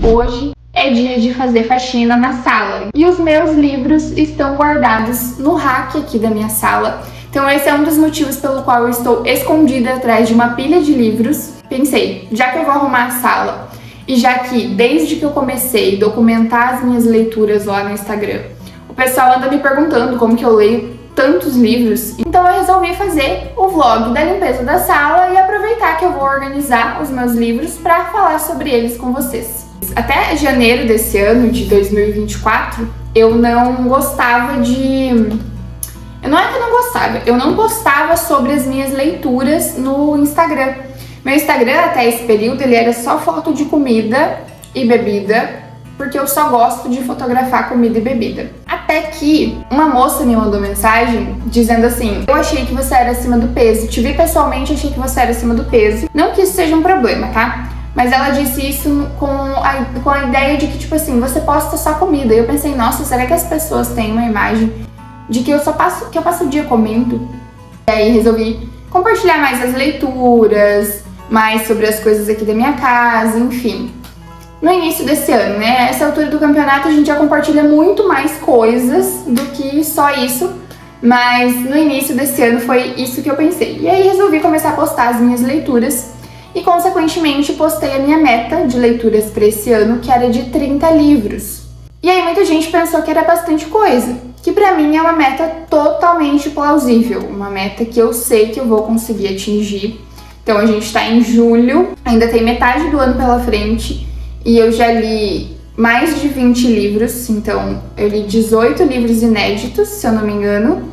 Hoje é dia de fazer faxina na sala e os meus livros estão guardados no rack aqui da minha sala. Então esse é um dos motivos pelo qual eu estou escondida atrás de uma pilha de livros. Pensei, já que eu vou arrumar a sala e já que desde que eu comecei a documentar as minhas leituras lá no Instagram, o pessoal anda me perguntando como que eu leio tantos livros, então eu resolvi fazer o vlog da limpeza da sala e aproveitar que eu vou organizar os meus livros para falar sobre eles com vocês. Até janeiro desse ano, de 2024, eu não gostava de... Não é que eu não gostava, eu não postava sobre as minhas leituras no Instagram. Meu Instagram até esse período ele era só foto de comida e bebida, porque eu só gosto de fotografar comida e bebida. Até que uma moça me mandou mensagem dizendo assim: eu achei que você era acima do peso, te vi pessoalmente, achei que você era acima do peso. Não que isso seja um problema, tá? Mas ela disse isso com a ideia de que, tipo assim, você posta só comida. E eu pensei, nossa, será que as pessoas têm uma imagem de que eu passo o dia comendo? E aí resolvi compartilhar mais as leituras, mais sobre as coisas aqui da minha casa, enfim. No início desse ano, né? Essa altura do campeonato a gente já compartilha muito mais coisas do que só isso, mas no início desse ano foi isso que eu pensei. E aí resolvi começar a postar as minhas leituras e, consequentemente, postei a minha meta de leituras para esse ano, que era de 30 livros. E aí muita gente pensou que era bastante coisa, que pra mim é uma meta totalmente plausível, uma meta que eu sei que eu vou conseguir atingir. Então a gente tá em julho, ainda tem metade do ano pela frente, e eu já li mais de 20 livros, então eu li 18 livros inéditos, se eu não me engano.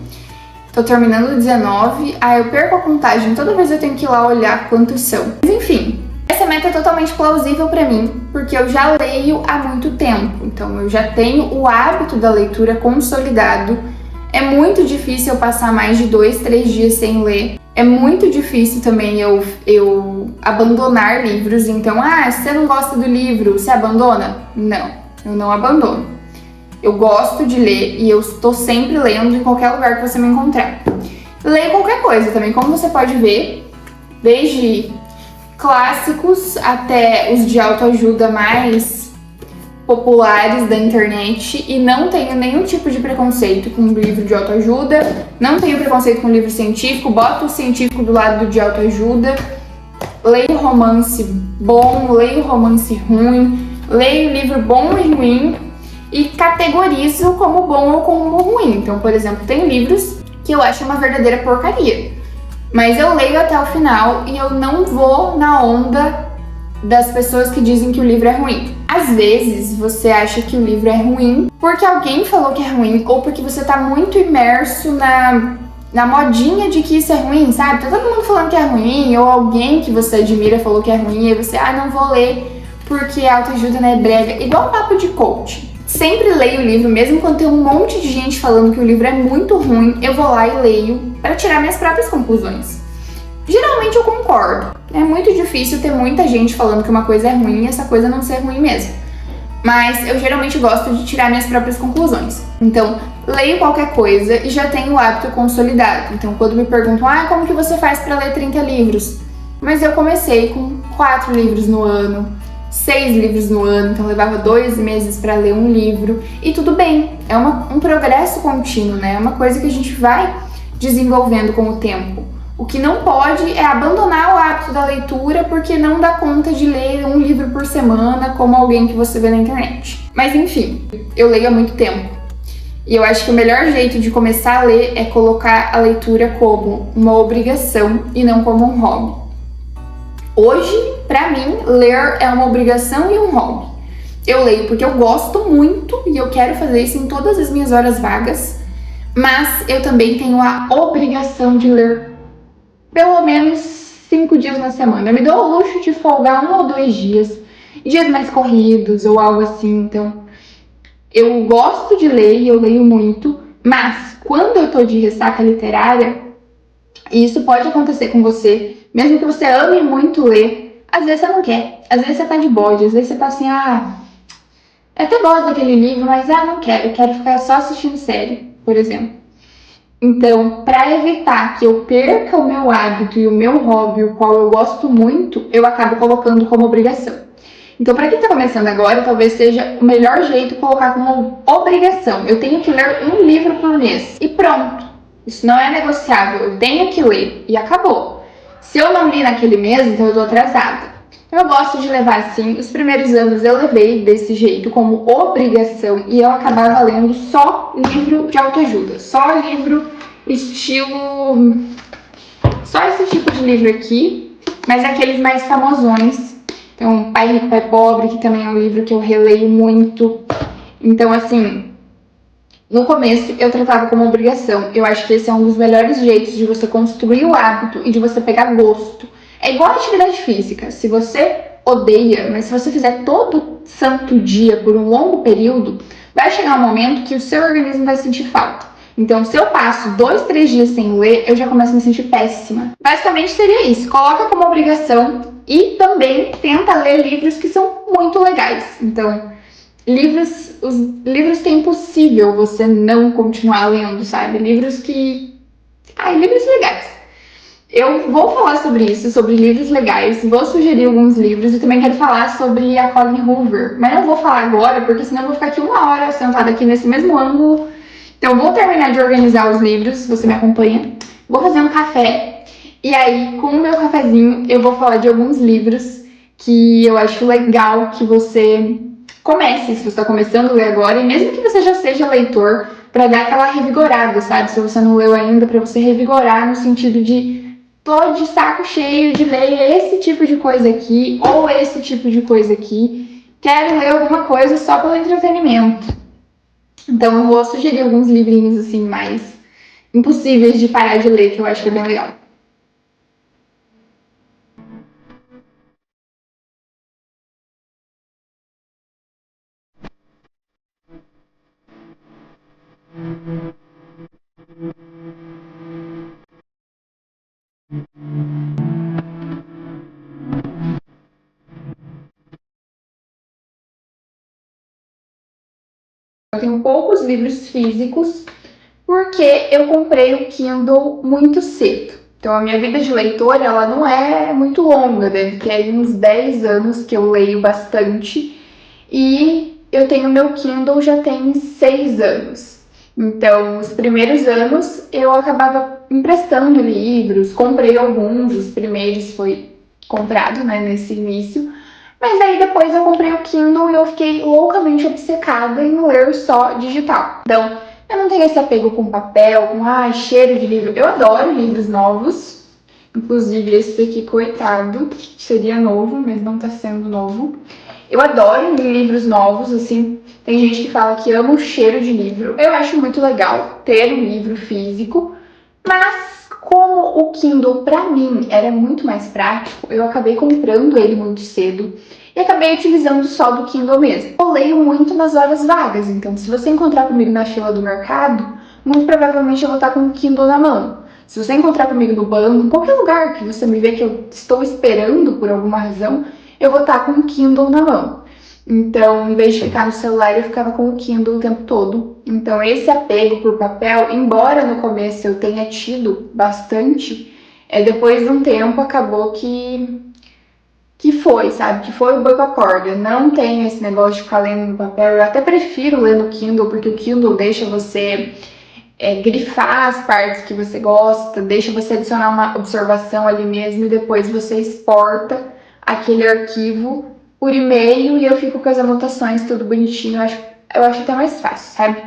Tô terminando 19, eu perco a contagem, toda vez eu tenho que ir lá olhar quantos são. Mas enfim, essa meta é totalmente plausível pra mim, porque eu já leio há muito tempo, então eu já tenho o hábito da leitura consolidado. É muito difícil eu passar mais de 2, 3 dias sem ler. É muito difícil também eu abandonar livros, então, se você não gosta do livro, você abandona? Não, eu não abandono. Eu gosto de ler e eu estou sempre lendo em qualquer lugar que você me encontrar. Leio qualquer coisa também, como você pode ver, desde clássicos até os de autoajuda mais populares da internet, e não tenho nenhum tipo de preconceito com livro de autoajuda, não tenho preconceito com livro científico, boto o científico do lado do de autoajuda, leio romance bom, leio romance ruim, leio livro bom e ruim e categorizo como bom ou como ruim. Então, por exemplo, tem livros que eu acho uma verdadeira porcaria, mas eu leio até o final e eu não vou na onda das pessoas que dizem que o livro é ruim. Às vezes você acha que o livro é ruim porque alguém falou que é ruim, ou porque você tá muito imerso na modinha de que isso é ruim, sabe? Tá todo mundo falando que é ruim, ou alguém que você admira falou que é ruim, e aí você, não vou ler porque autoajuda não é brega. Igual um papo de coach. Sempre leio o livro, mesmo quando tem um monte de gente falando que o livro é muito ruim, eu vou lá e leio para tirar minhas próprias conclusões. Geralmente eu concordo. É muito difícil ter muita gente falando que uma coisa é ruim e essa coisa não ser ruim mesmo. Mas eu geralmente gosto de tirar minhas próprias conclusões. Então, leio qualquer coisa e já tenho o hábito consolidado. Então, quando me perguntam, como que você faz para ler 30 livros? Mas eu comecei com 4 livros no ano, 6 livros no ano, então levava 2 meses para ler um livro. E tudo bem, é um progresso contínuo, né? É uma coisa que a gente vai desenvolvendo com o tempo. O que não pode é abandonar o hábito da leitura porque não dá conta de ler um livro por semana como alguém que você vê na internet. Mas enfim, eu leio há muito tempo. E eu acho que o melhor jeito de começar a ler é colocar a leitura como uma obrigação e não como um hobby. Hoje, pra mim, ler é uma obrigação e um hobby. Eu leio porque eu gosto muito e eu quero fazer isso em todas as minhas horas vagas, mas eu também tenho a obrigação de ler pelo menos 5 dias na semana. Eu me dou o luxo de folgar 1 ou 2 dias mais corridos ou algo assim. Então, eu gosto de ler e eu leio muito, mas quando eu tô de ressaca literária, e isso pode acontecer com você, mesmo que você ame muito ler, às vezes você não quer, às vezes você tá de bode, às vezes você tá assim, eu até gosto daquele livro, mas não quero, eu quero ficar só assistindo série, por exemplo. Então, para evitar que eu perca o meu hábito e o meu hobby, o qual eu gosto muito, eu acabo colocando como obrigação. Então, para quem tá começando agora, talvez seja o melhor jeito colocar como obrigação. Eu tenho que ler um livro por mês. E pronto. Isso não é negociável. Eu tenho que ler. E acabou. Se eu não li naquele mês, então eu tô atrasada. Eu gosto de levar assim. Os primeiros anos eu levei desse jeito, como obrigação. E eu acabava lendo só livro de autoajuda. Só livro estilo... Só esse tipo de livro aqui. Mas aqueles mais famosões. Então, Pai Rico, Pai Pobre, que também é um livro que eu releio muito. Então, assim, no começo eu tratava como obrigação. Eu acho que esse é um dos melhores jeitos de você construir o hábito e de você pegar gosto. É igual a atividade física. Se você odeia, mas se você fizer todo santo dia por um longo período, vai chegar um momento que o seu organismo vai sentir falta. Então, se eu passo 2, 3 dias sem ler, eu já começo a me sentir péssima. Basicamente seria isso. Coloca como obrigação e também tenta ler livros que são muito legais. Então, os livros que é impossível você não continuar lendo, sabe? Livros legais. Eu vou falar sobre isso, sobre livros legais, vou sugerir alguns livros e também quero falar sobre a Colleen Hoover. Mas não vou falar agora, porque senão eu vou ficar aqui 1 hora sentada aqui nesse mesmo ângulo. Então eu vou terminar de organizar os livros, você me acompanha. Vou fazer um café e aí, com o meu cafezinho, eu vou falar de alguns livros que eu acho legal que você comece, se você está começando a ler agora, e mesmo que você já seja leitor, para dar aquela revigorada, sabe? Se você não leu ainda, para você revigorar no sentido de tô de saco cheio de ler esse tipo de coisa aqui, ou esse tipo de coisa aqui. Quero ler alguma coisa só pelo entretenimento. Então eu vou sugerir alguns livrinhos assim mais impossíveis de parar de ler, que eu acho que é bem legal. Eu tenho poucos livros físicos porque eu comprei o Kindle muito cedo. Então a minha vida de leitora, ela não é muito longa, deve ter aí uns 10 anos que eu leio bastante. E eu tenho meu Kindle já tem 6 anos. Então, os primeiros anos eu acabava emprestando livros, comprei alguns, os primeiros foi comprado, né, nesse início. Mas aí depois eu comprei o Kindle e eu fiquei loucamente obcecada em ler só digital. Então, eu não tenho esse apego com papel, com cheiro de livro. Eu adoro livros novos. Inclusive esse daqui, coitado, seria novo, mas não tá sendo novo. Eu adoro livros novos, assim. Tem gente que fala que ama o cheiro de livro. Eu acho muito legal ter um livro físico, mas como o Kindle pra mim era muito mais prático, eu acabei comprando ele muito cedo e acabei utilizando só do Kindle mesmo. Eu leio muito nas horas vagas, então se você encontrar comigo na fila do mercado, muito provavelmente eu vou estar com o Kindle na mão. Se você encontrar comigo no banco, em qualquer lugar que você me vê que eu estou esperando por alguma razão, eu vou estar com o Kindle na mão. Então, em vez de ficar no celular, eu ficava com o Kindle o tempo todo. Então, esse apego por papel, embora no começo eu tenha tido bastante, depois de um tempo acabou que foi, sabe? Que foi o boi com a corda. Não tenho esse negócio de ficar lendo no papel. Eu até prefiro ler no Kindle, porque o Kindle deixa você grifar as partes que você gosta, deixa você adicionar uma observação ali mesmo e depois você exporta aquele arquivo por e-mail e eu fico com as anotações tudo bonitinho. Eu acho até mais fácil, sabe?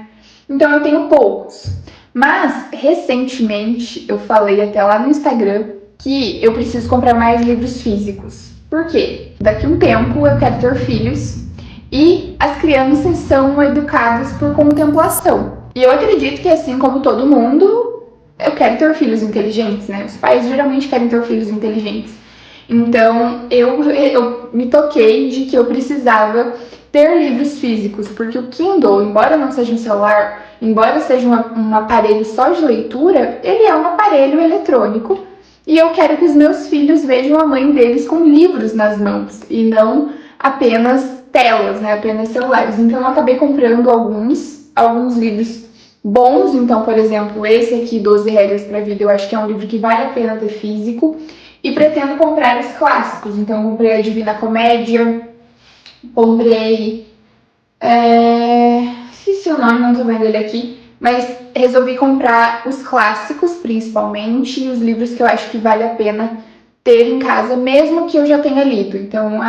Então eu tenho poucos. Mas, recentemente, eu falei até lá no Instagram que eu preciso comprar mais livros físicos. Por quê? Daqui a um tempo eu quero ter filhos e as crianças são educadas por contemplação. E eu acredito que, assim como todo mundo, eu quero ter filhos inteligentes, né? Os pais geralmente querem ter filhos inteligentes. Então, eu me toquei de que eu precisava ter livros físicos, porque o Kindle, embora não seja um celular, embora seja um aparelho só de leitura, ele é um aparelho eletrônico e eu quero que os meus filhos vejam a mãe deles com livros nas mãos e não apenas telas, né? Apenas celulares. Então, eu acabei comprando alguns livros bons. Então, por exemplo, esse aqui, 12 Regras para a Vida, eu acho que é um livro que vale a pena ter físico. E pretendo comprar os clássicos. Então, comprei a Divina Comédia, Comprei... esqueci o nome, não tô vendo ele aqui. Mas resolvi comprar os clássicos, principalmente, e os livros que eu acho que vale a pena ter em casa, mesmo que eu já tenha lido. Então,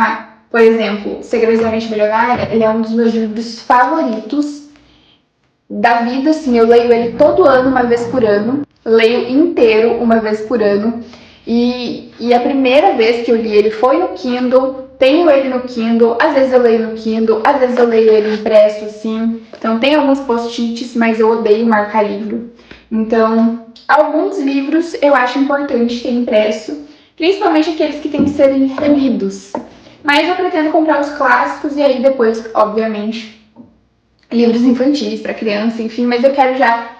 por exemplo, Segredos da Mente Milionária, ele é um dos meus livros favoritos da vida, assim, eu leio ele todo ano, uma vez por ano, leio inteiro uma vez por ano, e a primeira vez que eu li ele foi no Kindle, tenho ele no Kindle, às vezes eu leio no Kindle, às vezes eu leio ele impresso, assim, então tem alguns post-its, mas eu odeio marcar livro, então alguns livros eu acho importante ter impresso, principalmente aqueles que têm que serem relidos, mas eu pretendo comprar os clássicos e aí depois, obviamente, livros infantis para criança, enfim, mas eu quero já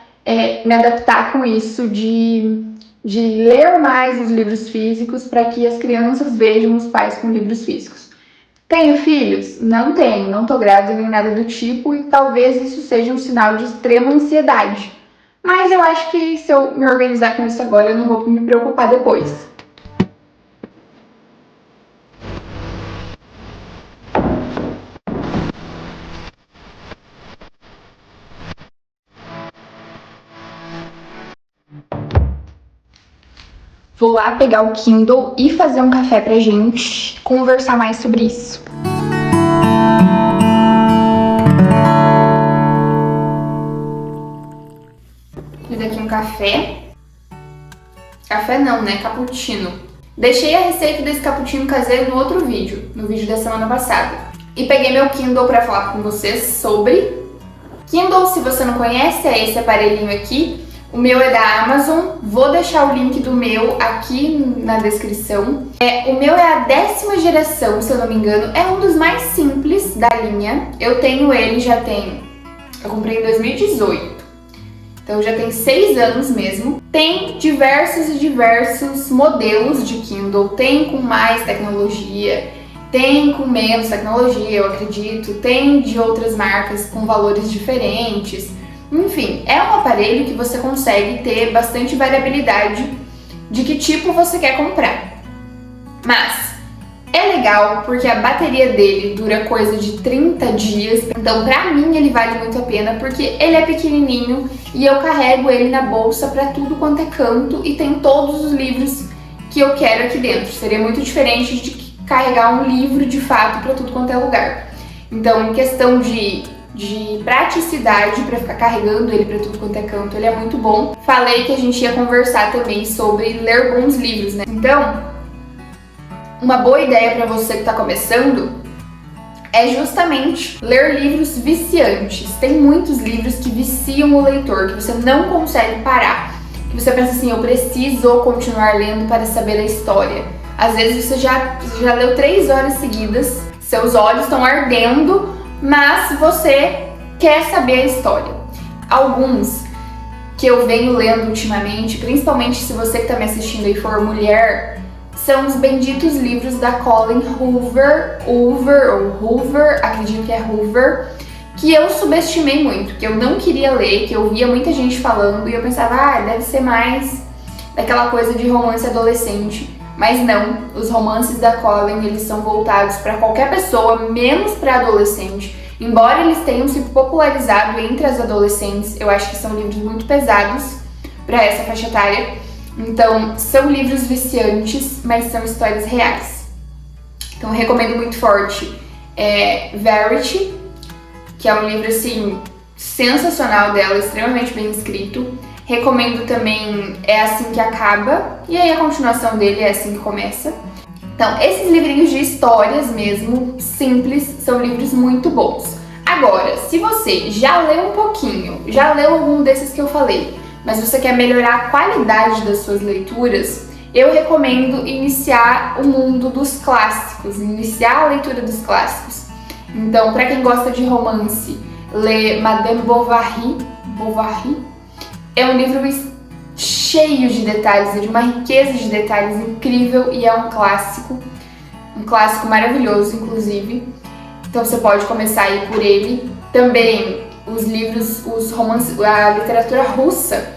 me adaptar com isso de ler mais os livros físicos para que as crianças vejam os pais com livros físicos. Tenho filhos? Não tenho, não tô grávida nem nada do tipo e talvez isso seja um sinal de extrema ansiedade. Mas eu acho que se eu me organizar com isso agora, eu não vou me preocupar depois. Vou lá pegar o Kindle e fazer um café pra gente conversar mais sobre isso. Fiz aqui um café. Café não, né? Cappuccino. Deixei a receita desse cappuccino caseiro no outro vídeo, no vídeo da semana passada. E peguei meu Kindle pra falar com vocês sobre... Kindle, se você não conhece, é esse aparelhinho aqui. O meu é da Amazon, vou deixar o link do meu aqui na descrição. O meu é a 10ª geração, se eu não me engano, é um dos mais simples da linha. Eu tenho ele, eu comprei em 2018, então já tem 6 anos mesmo. Tem diversos e diversos modelos de Kindle, tem com mais tecnologia, tem com menos tecnologia, eu acredito, tem de outras marcas com valores diferentes. Enfim, é um aparelho que você consegue ter bastante variabilidade de que tipo você quer comprar. Mas é legal porque a bateria dele dura coisa de 30 dias. Então, pra mim, ele vale muito a pena porque ele é pequenininho e eu carrego ele na bolsa pra tudo quanto é canto e tem todos os livros que eu quero aqui dentro. Seria muito diferente de carregar um livro de fato pra tudo quanto é lugar. Então, em questão de praticidade para ficar carregando ele para tudo quanto é canto, ele é muito bom. Falei que a gente ia conversar também sobre ler bons livros, né? Então, uma boa ideia para você que está começando é justamente ler livros viciantes. Tem muitos livros que viciam o leitor, que você não consegue parar. Que você pensa assim, eu preciso continuar lendo para saber a história. Às vezes você já leu 3 horas seguidas, seus olhos estão ardendo, mas você quer saber a história. Alguns que eu venho lendo ultimamente, principalmente se você que está me assistindo aí for mulher, são os benditos livros da Colleen Hoover, acredito que é Hoover, que eu subestimei muito, que eu não queria ler, que eu via muita gente falando e eu pensava, deve ser mais daquela coisa de romance adolescente. Mas não, os romances da Colleen, eles são voltados para qualquer pessoa, menos para adolescente. Embora eles tenham se popularizado entre as adolescentes, eu acho que são livros muito pesados para essa faixa etária. Então, são livros viciantes, mas são histórias reais. Então, eu recomendo muito forte Verity, que é um livro, assim, sensacional dela, extremamente bem escrito. Recomendo também É Assim que Acaba, e aí a continuação dele é Assim que Começa. Então, esses livrinhos de histórias mesmo, simples, são livros muito bons. Agora, se você já leu um pouquinho, já leu algum desses que eu falei, mas você quer melhorar a qualidade das suas leituras, eu recomendo iniciar o mundo dos clássicos, iniciar a leitura dos clássicos. Então, para quem gosta de romance, lê Madame Bovary. É um livro cheio de detalhes, é de uma riqueza de detalhes incrível e é um clássico maravilhoso, inclusive. Então você pode começar aí por ele. Também os livros, os romances, a literatura russa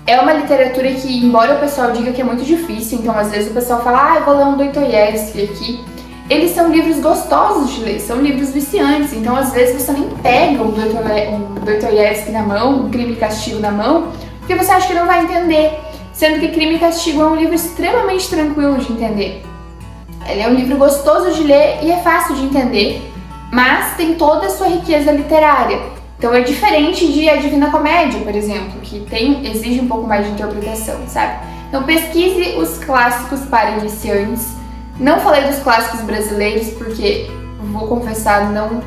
é uma literatura que, embora o pessoal diga que é muito difícil, então às vezes o pessoal fala, eu vou ler um Dostoiévski aqui. eles são livros gostosos de ler, são livros viciantes, então às vezes você nem pega um Dostoiévski na mão, um Crime e Castigo na mão, porque você acha que não vai entender, sendo que Crime e Castigo é um livro extremamente tranquilo de entender. Ele é um livro gostoso de ler e é fácil de entender, mas tem toda a sua riqueza literária. Então é diferente de A Divina Comédia, por exemplo, que exige um pouco mais de interpretação, sabe? Então pesquise os clássicos para iniciantes. Não falei dos clássicos brasileiros porque, vou confessar, não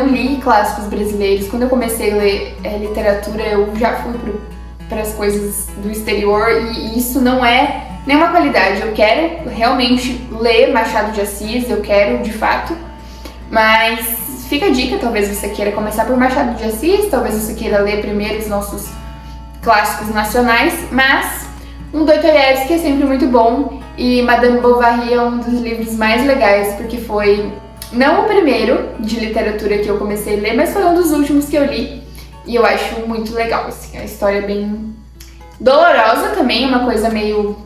li clássicos brasileiros. Quando eu comecei a ler literatura, eu já fui para as coisas do exterior e isso não é nenhuma qualidade. Eu quero realmente ler Machado de Assis, eu quero de fato, mas fica a dica, talvez você queira começar por Machado de Assis, talvez você queira ler primeiro os nossos clássicos nacionais, mas um Dostoiévski é sempre muito bom. E Madame Bovary é um dos livros mais legais, porque foi não o primeiro de literatura que eu comecei a ler, mas foi um dos últimos que eu li. E eu acho muito legal, assim, a história é bem dolorosa também, uma coisa meio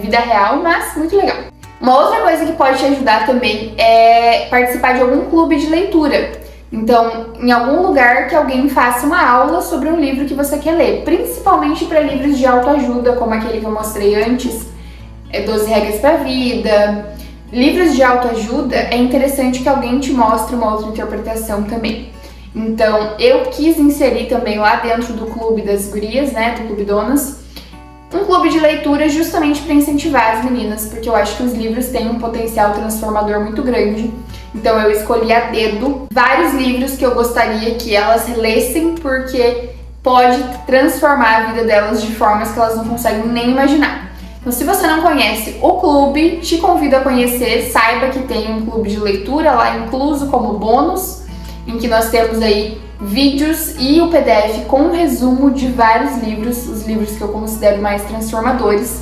vida real, mas muito legal. Uma outra coisa que pode te ajudar também é participar de algum clube de leitura. Então, em algum lugar que alguém faça uma aula sobre um livro que você quer ler, principalmente para livros de autoajuda, como aquele que eu mostrei antes, 12 Regras para a Vida. Livros de autoajuda, é interessante que alguém te mostre uma outra interpretação também. Então, eu quis inserir também lá dentro do clube das gurias, né, do Clube Donas, um clube de leitura justamente para incentivar as meninas, porque eu acho que os livros têm um potencial transformador muito grande. Então, eu escolhi a dedo vários livros que eu gostaria que elas lessem, porque pode transformar a vida delas de formas que elas não conseguem nem imaginar. Então, se você não conhece o clube, te convido a conhecer. Saiba que tem um clube de leitura lá incluso como bônus, em que nós temos aí vídeos e o PDF com um resumo de vários livros, os livros que eu considero mais transformadores.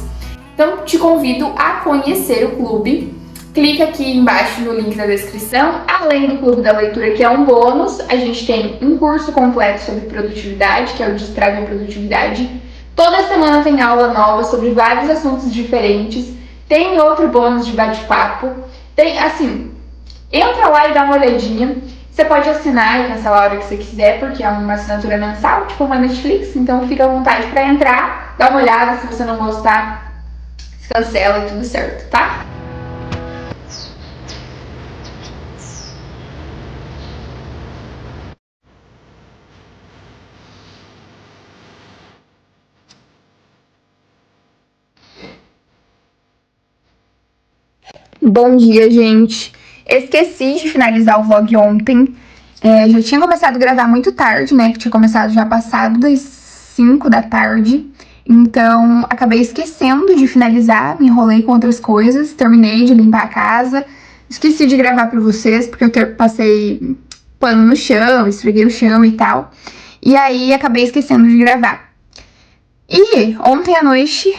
Então, te convido a conhecer o clube. Clica aqui embaixo no link da descrição. Além do clube da leitura, que é um bônus, a gente tem um curso completo sobre produtividade, que é o Destrave a Produtividade. Toda semana tem aula nova sobre vários assuntos diferentes. Tem outro bônus de bate-papo. Tem, assim, entra lá e dá uma olhadinha. Você pode assinar e cancelar a hora que você quiser, porque é uma assinatura mensal, tipo uma Netflix. Então fica à vontade para entrar, dá uma olhada. Se você não gostar, cancela e tudo certo, tá? Bom dia, gente. Esqueci de finalizar o vlog ontem. Já tinha começado a gravar muito tarde, né? Tinha começado já passado das 5 da tarde. Então, acabei esquecendo de finalizar, me enrolei com outras coisas, terminei de limpar a casa. Esqueci de gravar pra vocês, porque eu passei pano no chão, esfreguei o chão e tal. E aí, acabei esquecendo de gravar. E ontem à noite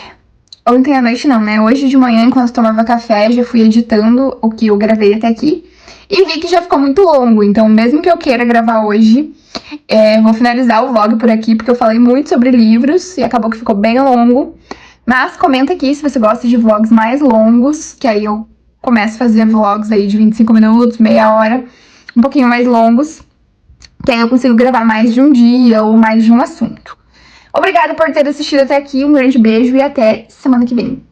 não, né? Hoje de manhã, enquanto tomava café, já fui editando o que eu gravei até aqui. E vi que já ficou muito longo, então mesmo que eu queira gravar hoje, vou finalizar o vlog por aqui, porque eu falei muito sobre livros e acabou que ficou bem longo. Mas comenta aqui se você gosta de vlogs mais longos, que aí eu começo a fazer vlogs aí de 25 minutos, meia hora, um pouquinho mais longos, que aí eu consigo gravar mais de um dia ou mais de um assunto. Obrigada por ter assistido até aqui, um grande beijo e até semana que vem.